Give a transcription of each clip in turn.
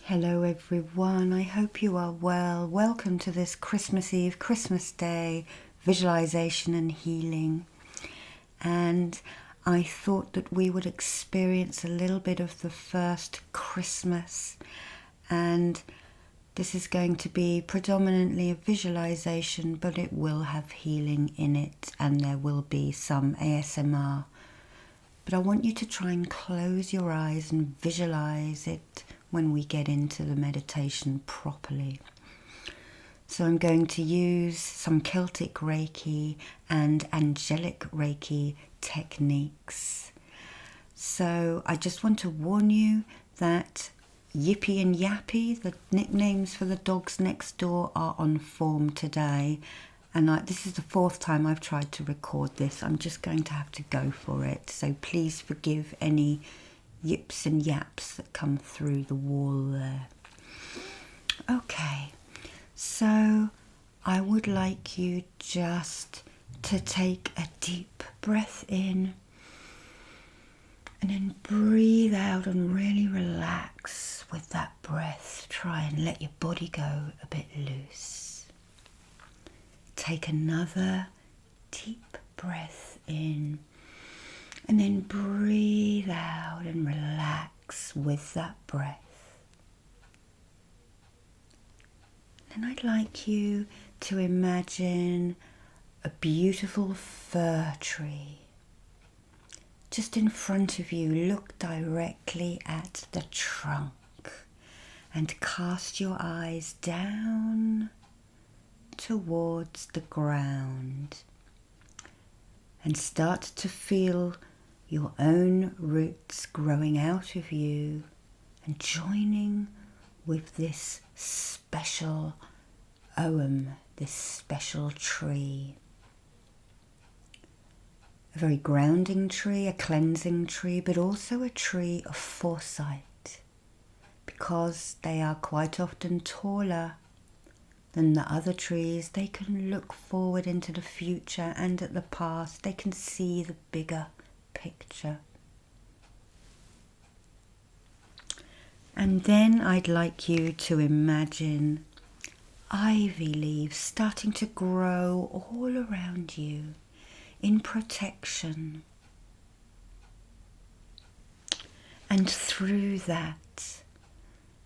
Hello everyone, I hope you are well. Welcome to this Christmas Eve, Christmas Day visualization and healing. And I thought that we would experience a little bit of the first Christmas, and this is going to be predominantly a visualization, but it will have healing in it and there will be some ASMR. But I want you to try and close your eyes and visualize it when we get into the meditation properly. So I'm going to use some Celtic Reiki and Angelic Reiki techniques. So I just want to warn you that Yippee and Yappy, the nicknames for the dogs next door, are on form today. And this is the fourth time I've tried to record this. I'm just going to have to go for it. So please forgive any yips and yaps that come through the wall there. Okay, so I would like you just to take a deep breath in and then breathe out and really relax with that breath. Try and let your body go a bit loose. Take another deep breath in and then breathe out and relax with that breath. And I'd like you to imagine a beautiful fir tree. Just in front of you, look directly at the trunk and cast your eyes down towards the ground and start to feel your own roots growing out of you and joining with this special ogham, this special tree. A very grounding tree, a cleansing tree, but also a tree of foresight, because they are quite often taller than the other trees. They can look forward into the future and at the past. They can see the bigger picture. And then I'd like you to imagine ivy leaves starting to grow all around you in protection. And through that,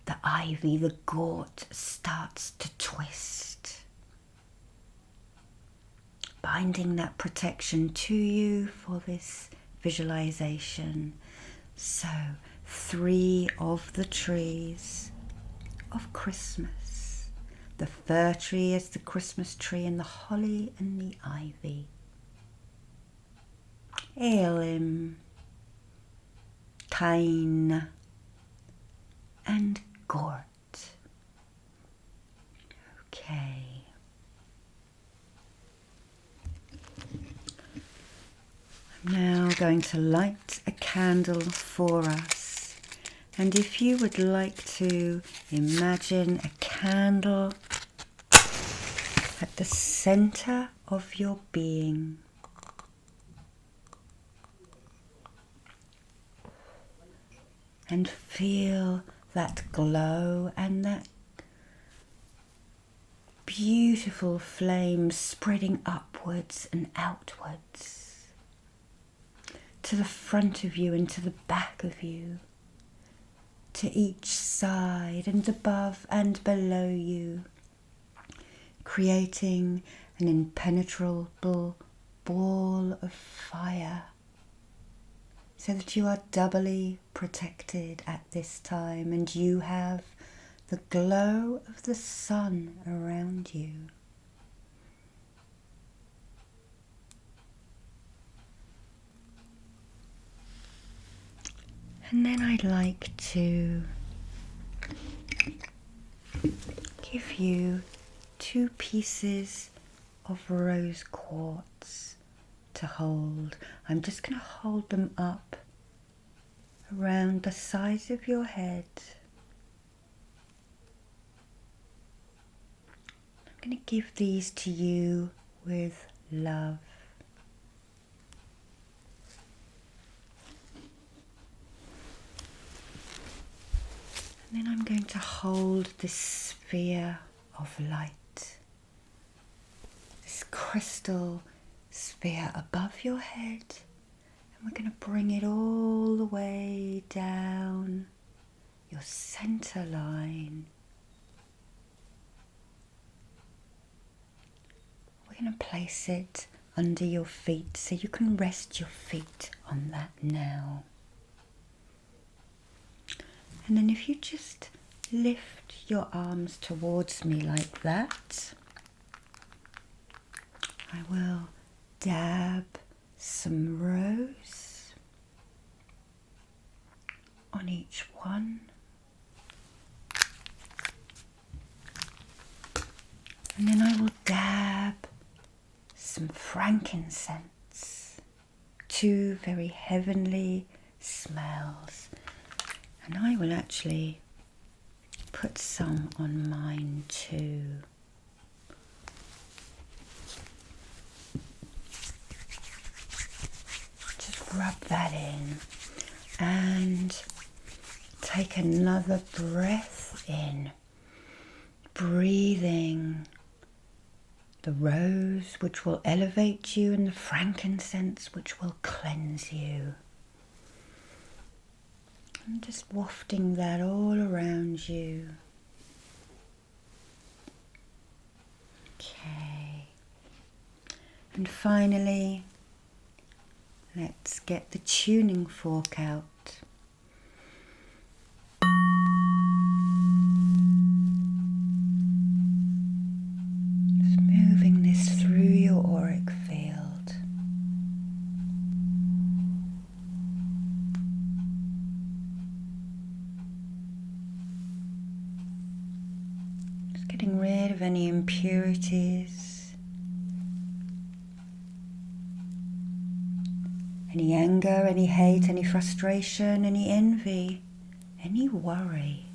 the ivy, the gort, starts to twist, binding that protection to you for this visualization. So 3 of the trees of Christmas. The fir tree is the Christmas tree, and the holly and the ivy. Elim, Cain, and Gort. Okay. I'm now going to light a candle for us. And if you would like to imagine a candle at the center of your being, and feel that glow and that beautiful flame spreading upwards and outwards to the front of you and to the back of you, to each side and above and below you, creating an impenetrable ball of fire, so that you are doubly protected at this time and you have the glow of the sun around you. And then I'd like to give you 2 pieces of rose quartz to hold. I'm just going to hold them up around the sides of your head. I'm going to give these to you with love. And then I'm going to hold this sphere of light, this crystal sphere above your head, and we're going to bring it all the way down your center line. We're going to place it under your feet so you can rest your feet on that now. And then if you just lift your arms towards me like that, I will dab some rose on each one. And then I will dab some frankincense, two very heavenly smells. And I will actually put some on mine too. Just rub that in and take another breath in, breathing the rose, which will elevate you, and the frankincense, which will cleanse you. And just wafting that all around you. Okay. And finally, let's get the tuning fork out. Just moving this through your auric field. Getting rid of any impurities, any anger, any hate, any frustration, any envy, any worry.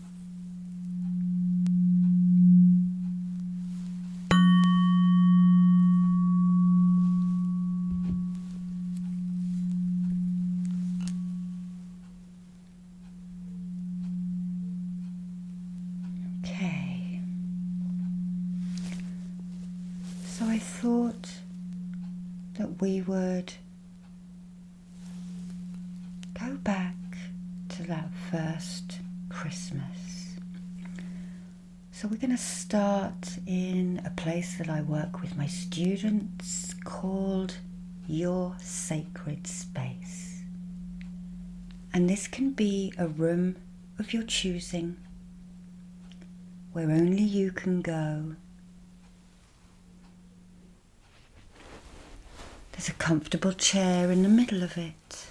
So I thought that we would go back to that first Christmas. So we're going to start in a place that I work with my students called Your Sacred Space. And this can be a room of your choosing where only you can go. There's a comfortable chair in the middle of it.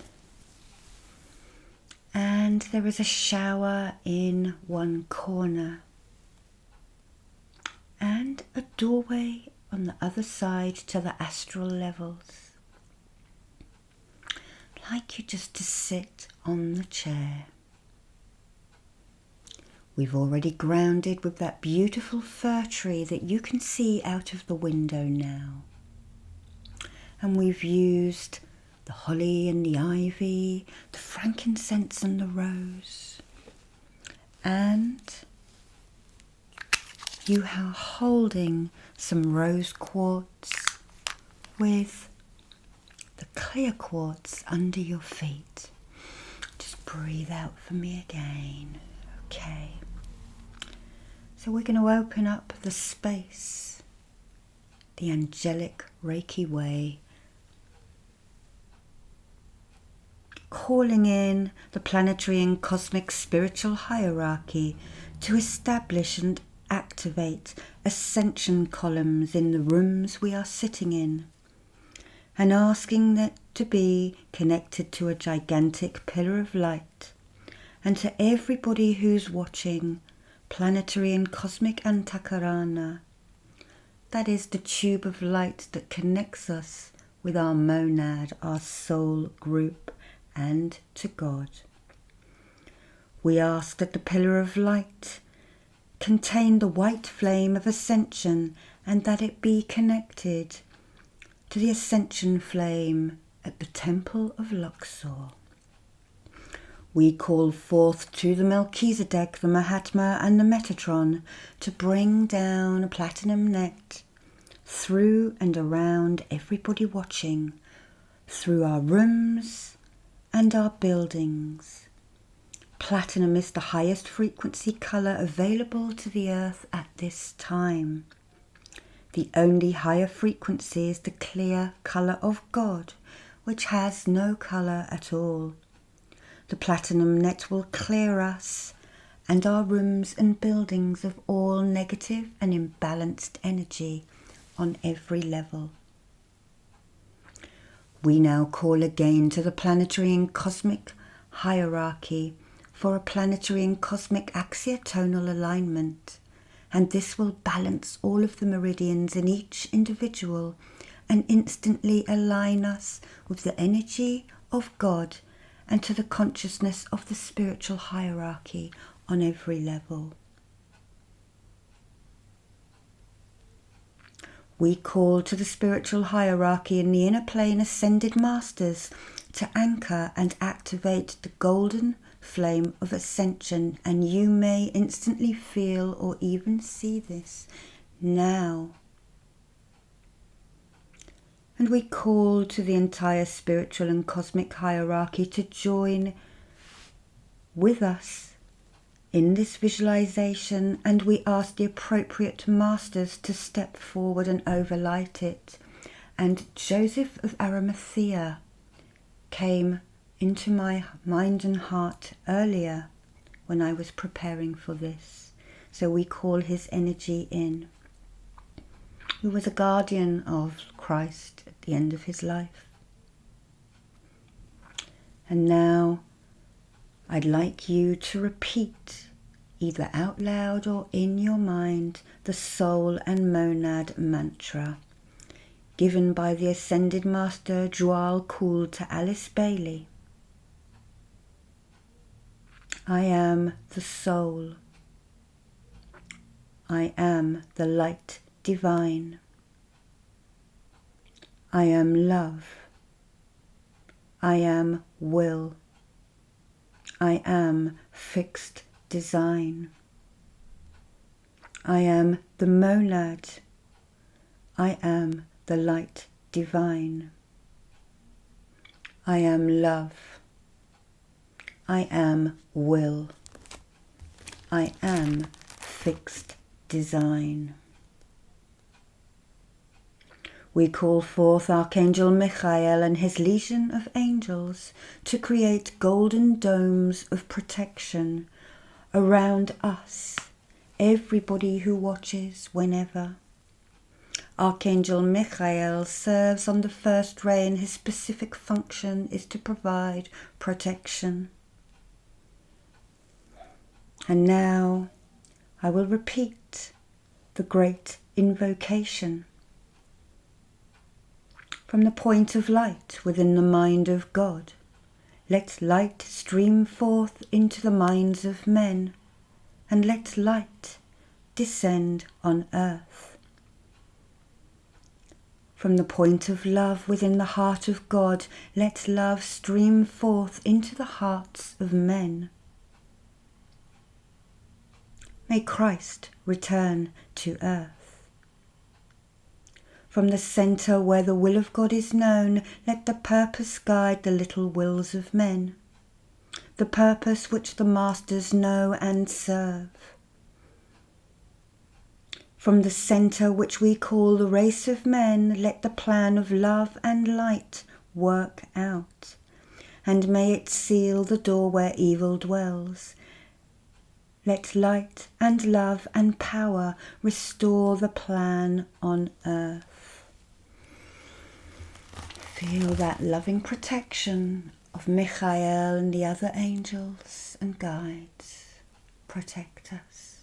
And there is a shower in one corner. And a doorway on the other side to the astral levels. I'd like you just to sit on the chair. We've already grounded with that beautiful fir tree that you can see out of the window now. And we've used the holly and the ivy, the frankincense and the rose. And you are holding some rose quartz with the clear quartz under your feet. Just breathe out for me again. Okay. So we're going to open up the space, the Angelic Reiki way, calling in the planetary and cosmic spiritual hierarchy to establish and activate ascension columns in the rooms we are sitting in, and asking that to be connected to a gigantic pillar of light, and to everybody who's watching planetary and cosmic antakarana, that is the tube of light that connects us with our monad, our soul group, and to God. We ask that the pillar of light contain the white flame of ascension, and that it be connected to the ascension flame at the temple of Luxor. We call forth to the Melchizedek, the Mahatma and the Metatron to bring down a platinum net through and around everybody watching, through our rooms and our buildings. Platinum is the highest frequency colour available to the earth at this time. The only higher frequency is the clear colour of God, which has no colour at all. The platinum net will clear us and our rooms and buildings of all negative and imbalanced energy on every level. We now call again to the planetary and cosmic hierarchy for a planetary and cosmic axiatonal alignment, and this will balance all of the meridians in each individual and instantly align us with the energy of God and to the consciousness of the spiritual hierarchy on every level. We call to the spiritual hierarchy in the inner plane ascended masters to anchor and activate the golden flame of ascension, and you may instantly feel or even see this now. And we call to the entire spiritual and cosmic hierarchy to join with us in this visualization, and we ask the appropriate masters to step forward and overlight it. And Joseph of Arimathea came into my mind and heart earlier when I was preparing for this. So we call his energy in, who was a guardian of Christ at the end of his life. And now I'd like you to repeat, either out loud or in your mind, the soul and monad mantra given by the Ascended Master Djwhal Khul to Alice Bailey. I am the soul. I am the light divine. I am love. I am will. I am fixed design. I am the monad. I am the light divine. I am love. I am will. I am fixed design. We call forth Archangel Michael and his legion of angels to create golden domes of protection around us, everybody who watches whenever. Archangel Michael serves on the first ray, and his specific function is to provide protection. And now I will repeat the Great Invocation. From the point of light within the mind of God, let light stream forth into the minds of men, and let light descend on earth. From the point of love within the heart of God, let love stream forth into the hearts of men. May Christ return to earth. From the centre where the will of God is known, let the purpose guide the little wills of men, the purpose which the masters know and serve. From the centre which we call the race of men, let the plan of love and light work out, and may it seal the door where evil dwells. Let light and love and power restore the plan on earth. Feel that loving protection of Michael and the other angels and guides protect us.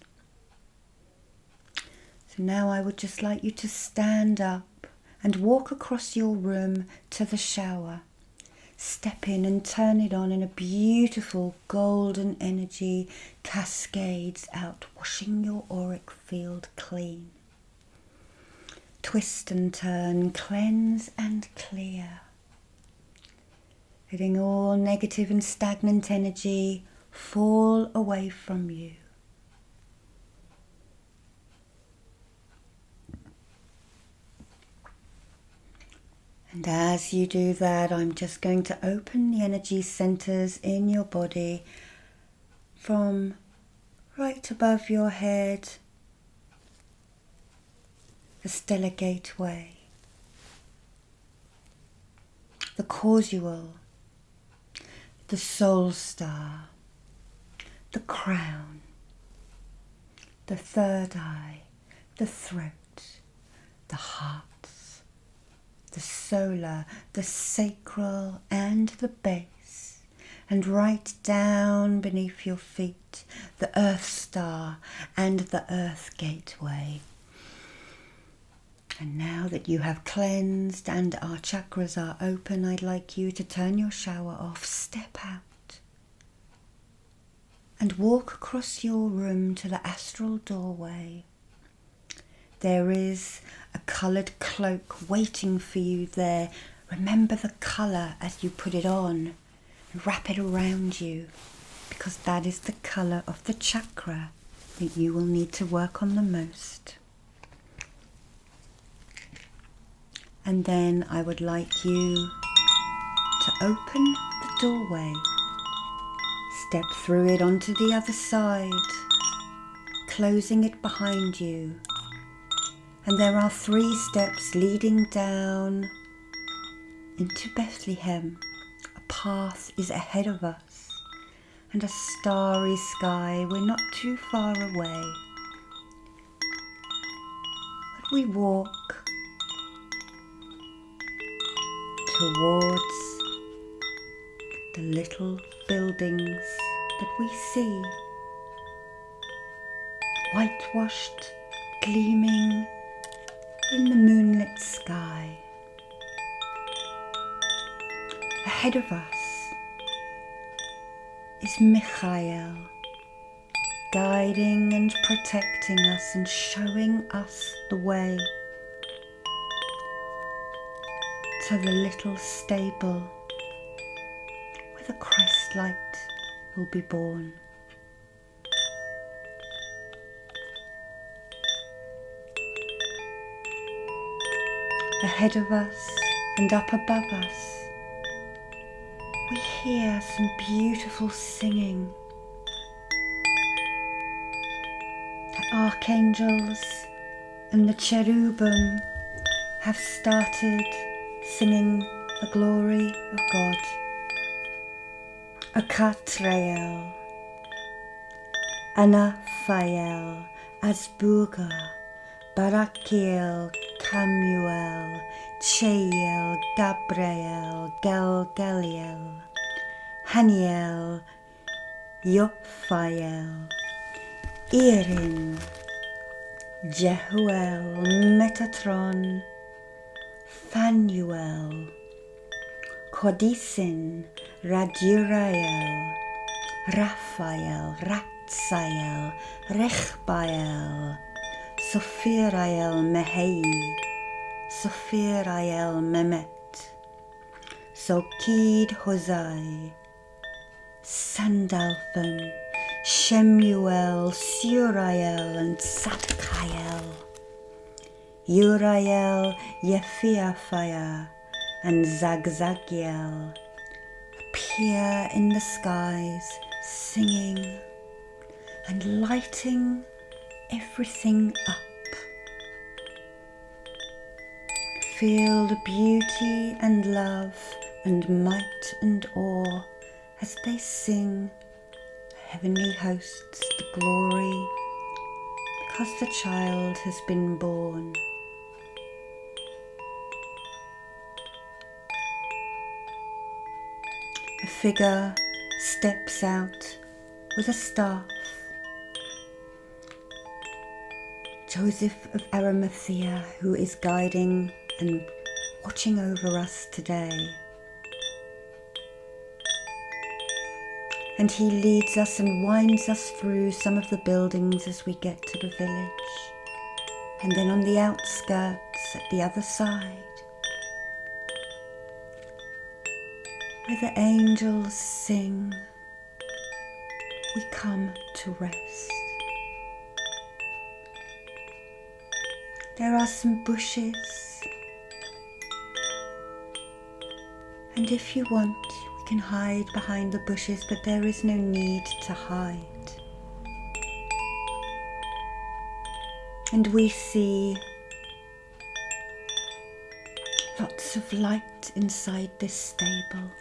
So now I would just like you to stand up and walk across your room to the shower. Step in and turn it on, and a beautiful golden energy cascades out, washing your auric field clean. Twist and turn, cleanse and clear. letting all negative and stagnant energy fall away from you. And as you do that, I'm just going to open the energy centers in your body from right above your head, the stellar gateway, the causal, the soul star, the crown, the third eye, the throat, the heart, the solar, the sacral and the base, and right down beneath your feet, the earth star and the earth gateway. And now that you have cleansed and our chakras are open, I'd like you to turn your shower off, step out, and walk across your room to the astral doorway. There is a coloured cloak waiting for you there. Remember the colour as you put it on and wrap it around you, because that is the colour of the chakra that you will need to work on the most. And then I would like you to open the doorway, step through it onto the other side, closing it behind you. And there are 3 steps leading down into Bethlehem. A path is ahead of us and a starry sky. We're not too far away. But we walk towards the little buildings that we see, whitewashed, gleaming in the moonlit sky. Ahead of us is Michael, guiding and protecting us and showing us the way to the little stable where the Christ light will be born. Ahead of us and up above us, we hear some beautiful singing. The archangels and the cherubim have started singing the glory of God. Akatrael, Anaphael, Asbuga, Barakiel, Camuel, Chayel, Gabriel, Galgaliel, Haniel, Yophael, Erin, Jehuel, Metatron, Phanuel, Codisin, Radurael, Raphael, Ratzael, Rechbael, Sophirael Mehei, Sophirael Mehmet, Sokid Hosai, Sandalphon, Shemuel, Suriel and Satkael, Uriel, Yephiaphia and Zagzagiel appear in the skies, singing and lighting everything up. Feel the beauty and love and might and awe as they sing heavenly hosts the glory, because the child has been born. A figure steps out with a staff. Joseph of Arimathea, who is guiding and watching over us today. And he leads us and winds us through some of the buildings as we get to the village. And then on the outskirts at the other side, where the angels sing, we come to rest. There are some bushes, and if you want, we can hide behind the bushes, but there is no need to hide. And we see lots of light inside this stable.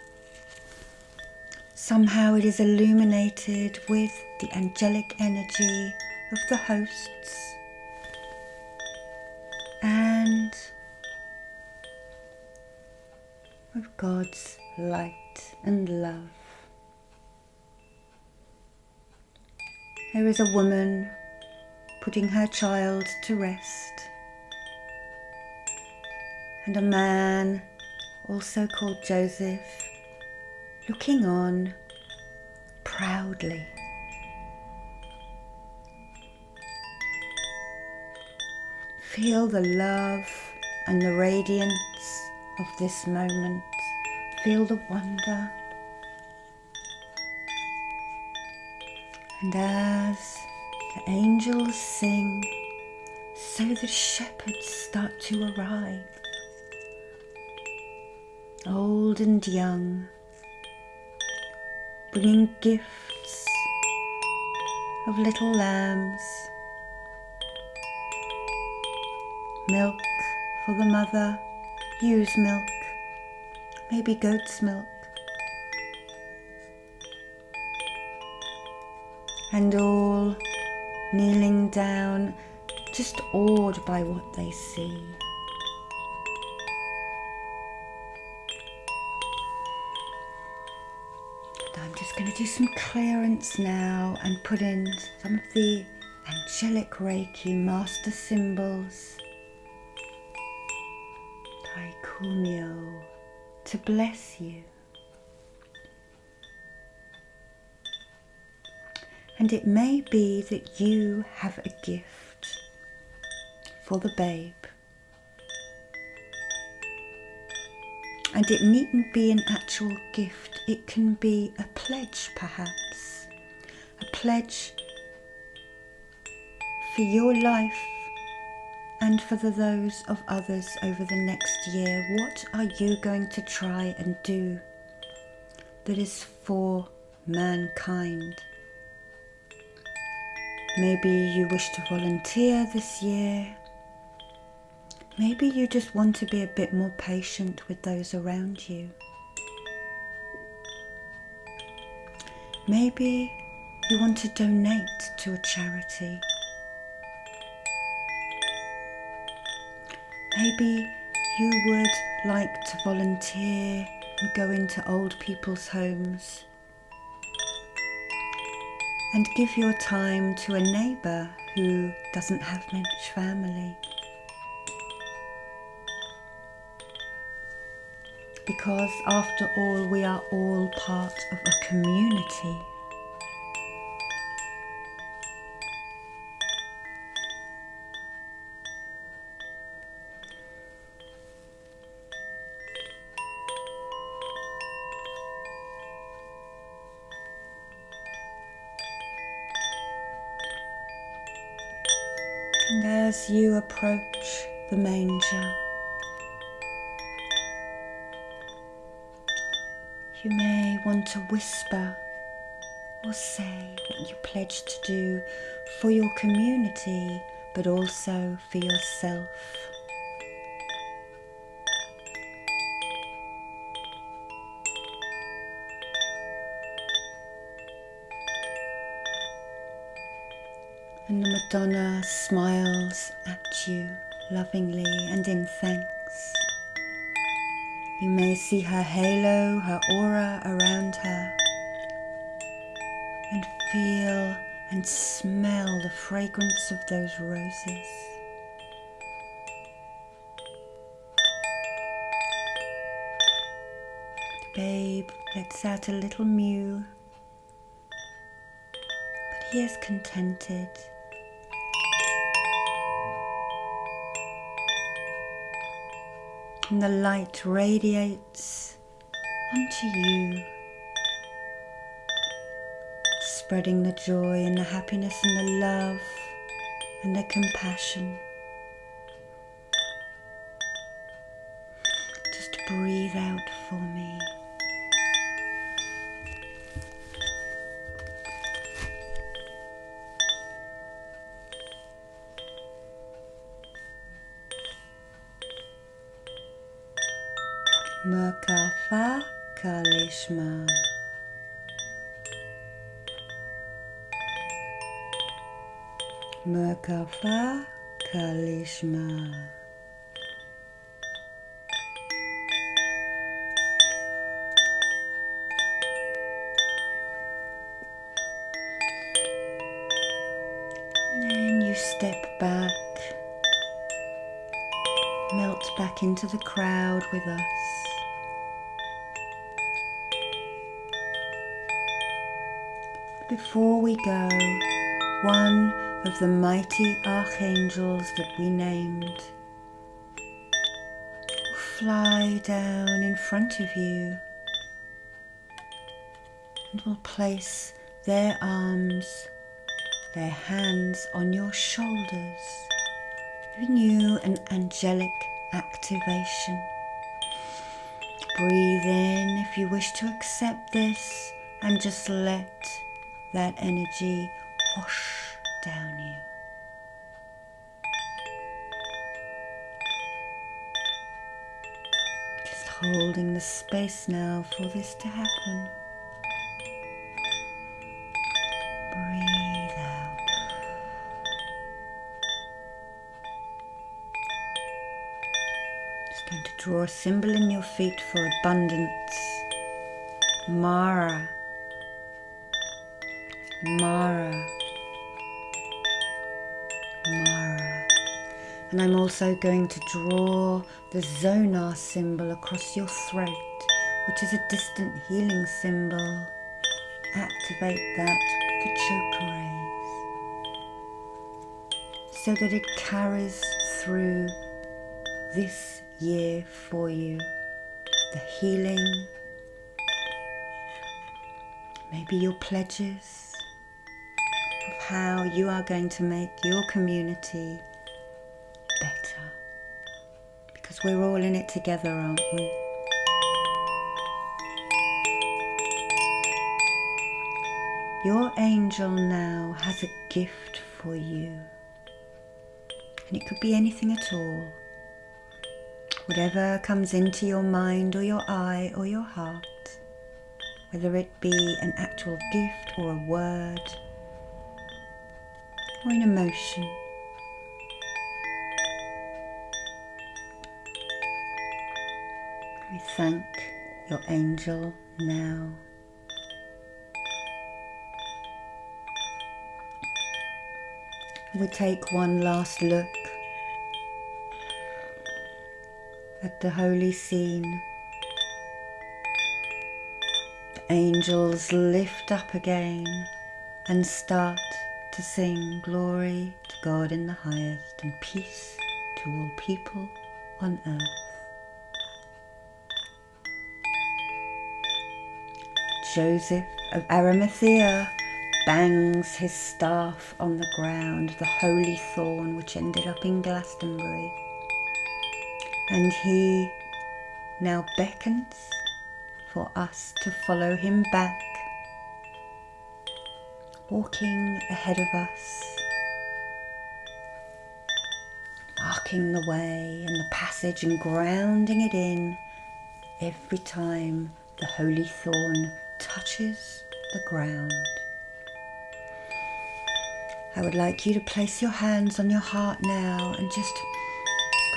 Somehow it is illuminated with the angelic energy of the hosts and of God's light and love. There is a woman putting her child to rest, and a man, also called Joseph, looking on proudly. Feel the love and the radiance of this moment. Feel the wonder. And as the angels sing, so the shepherds start to arrive, old and young, bringing gifts of little lambs, milk for the mother, ewe's milk, maybe goat's milk, and all kneeling down, just awed by what they see. And I'm just going to do some clearance now and put in some of the Angelic Reiki master symbols, Kumyo, to bless you. And it may be that you have a gift for the babe. And it needn't be an actual gift. It can be a pledge, perhaps. A pledge for your life and for those of others over the next year. What are you going to try and do that is for mankind? Maybe you wish to volunteer this year. Maybe you just want to be a bit more patient with those around you. Maybe you want to donate to a charity. Maybe you would like to volunteer and go into old people's homes and give your time to a neighbour who doesn't have much family. Because after all, we are all part of a community. And as you approach the manger, you may want to whisper or say what you pledge to do for your community, but also for yourself. And the Madonna smiles at you lovingly and in thanks. You may see her halo, her aura around her, and feel and smell the fragrance of those roses. The babe lets out a little mew, but he is contented. And the light radiates onto you, spreading the joy and the happiness and the love and the compassion. Just breathe out for me. Murkafa Kalishma. Murkafa Kalishma. And then you step back, melt back into the crowd with us. Before we go, one of the mighty archangels that we named will fly down in front of you and will place their arms, their hands on your shoulders, giving you an angelic activation. Breathe in if you wish to accept this and just let that energy wash down you. Just holding the space now for this to happen. Breathe out. Just going to draw a symbol in your feet for abundance. Mara. Mara. Mara. And I'm also going to draw the Zonar symbol across your throat, which is a distant healing symbol. Activate that with the chakra rays so that it carries through this year for you. The healing, maybe your pledges of how you are going to make your community better. Because we're all in it together, aren't we? Your angel now has a gift for you. And it could be anything at all. Whatever comes into your mind or your eye or your heart. Whether it be an actual gift or a word or an emotion. We thank your angel now. We take one last look at the holy scene. The angels lift up again and start to sing glory to God in the highest and peace to all people on earth. Joseph of Arimathea bangs his staff on the ground, the holy thorn which ended up in Glastonbury, and he now beckons for us to follow him back, walking ahead of us, marking the way and the passage and grounding it in every time the holy thorn touches the ground. I would like you to place your hands on your heart now and just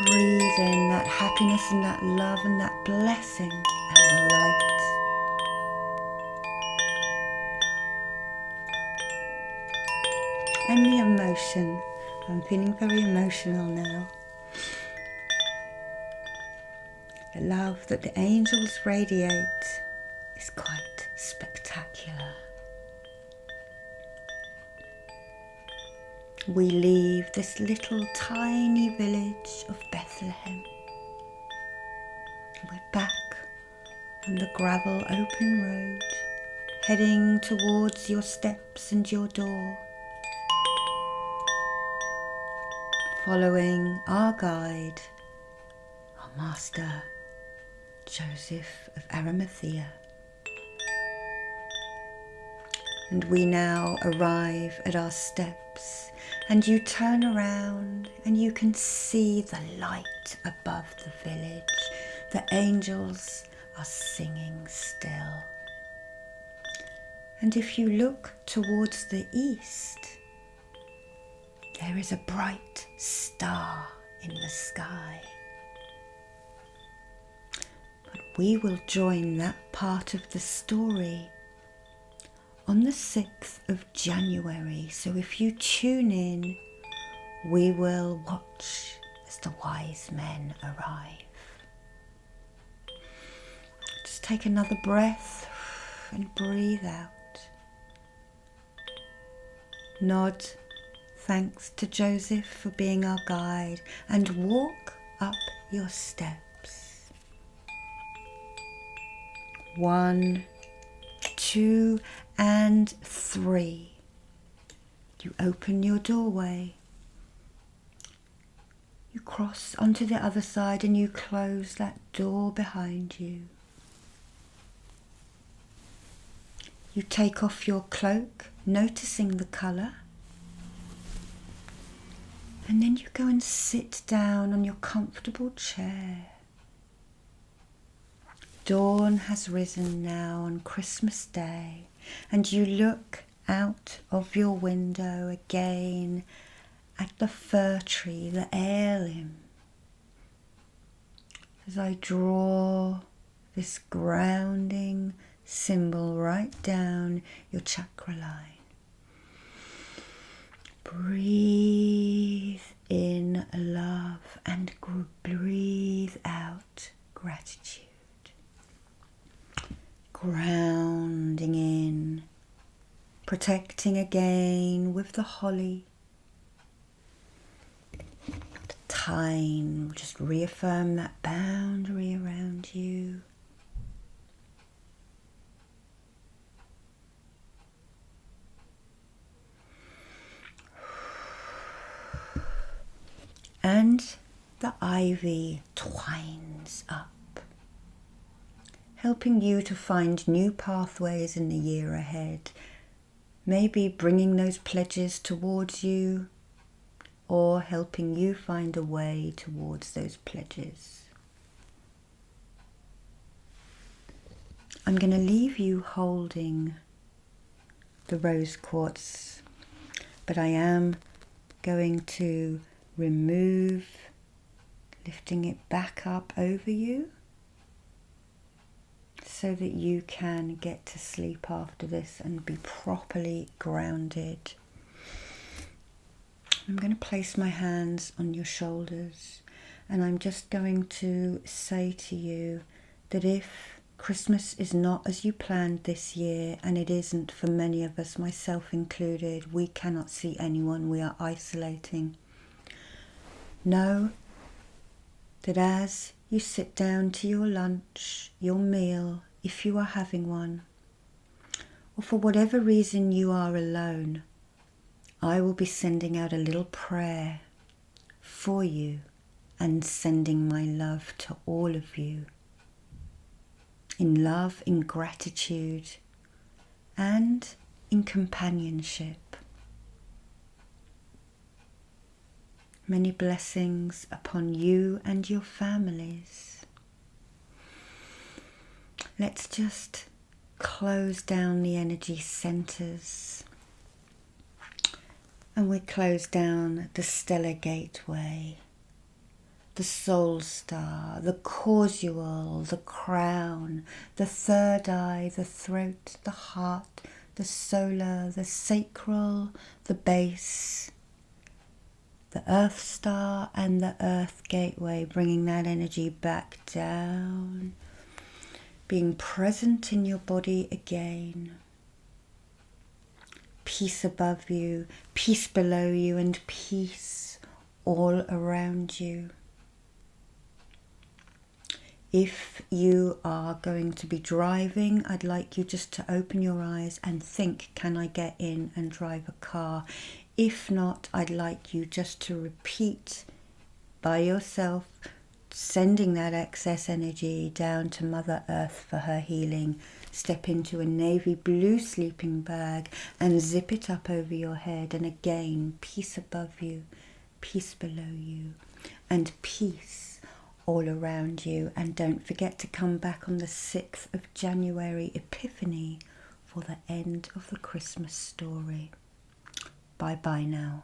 breathe in that happiness and that love and that blessing and the light. And the emotion. I'm feeling very emotional now. The love that the angels radiate is quite spectacular. We leave this little tiny village of Bethlehem. We're back on the gravel open road, heading towards your steps and your door, following our guide, our master, Joseph of Arimathea. And we now arrive at our steps, and you turn around and you can see the light above the village. The angels are singing still. And if you look towards the east, there is a bright star in the sky. But we will join that part of the story on the 6th of January. So if you tune in, we will watch as the wise men arrive. Just take another breath and breathe out. Nod thanks to Joseph for being our guide, and walk up your steps. 1, 2, and 3. You open your doorway. You cross onto the other side and you close that door behind you. You take off your cloak, noticing the colour. And then you go and sit down on your comfortable chair. Dawn has risen now on Christmas Day, and you look out of your window again at the fir tree, the heirloom. As I draw this grounding symbol right down your chakra line. Breathe in love and breathe out gratitude. Grounding in, protecting again with the holly. The thyme, just reaffirm that boundary around you. And the ivy twines up, helping you to find new pathways in the year ahead, maybe bringing those pledges towards you or helping you find a way towards those pledges. I'm going to leave you holding the rose quartz, but I am going to remove, lifting it back up over you so that you can get to sleep after this and be properly grounded. I'm going to place my hands on your shoulders, and I'm just going to say to you that if Christmas is not as you planned this year, and it isn't for many of us, myself included, we cannot see anyone, we are isolating. Know that as you sit down to your lunch, your meal, if you are having one, or for whatever reason you are alone, I will be sending out a little prayer for you and sending my love to all of you. In love, in gratitude, and in companionship. Many blessings upon you and your families. Let's just close down the energy centers. And we close down the stellar gateway, the soul star, the causal, the crown, the third eye, the throat, the heart, the solar, the sacral, the base, the earth star and the earth gateway, bringing that energy back down, being present in your body again. Peace above you, peace below you, and peace all around you. If you are going to be driving, I'd like you just to open your eyes and think, can I get in and drive a car? If not, I'd like you just to repeat by yourself, sending that excess energy down to Mother Earth for her healing. Step into a navy blue sleeping bag and zip it up over your head. And again, peace above you, peace below you, and peace all around you. And don't forget to come back on the 6th of January, Epiphany, for the end of the Christmas story. Bye bye now.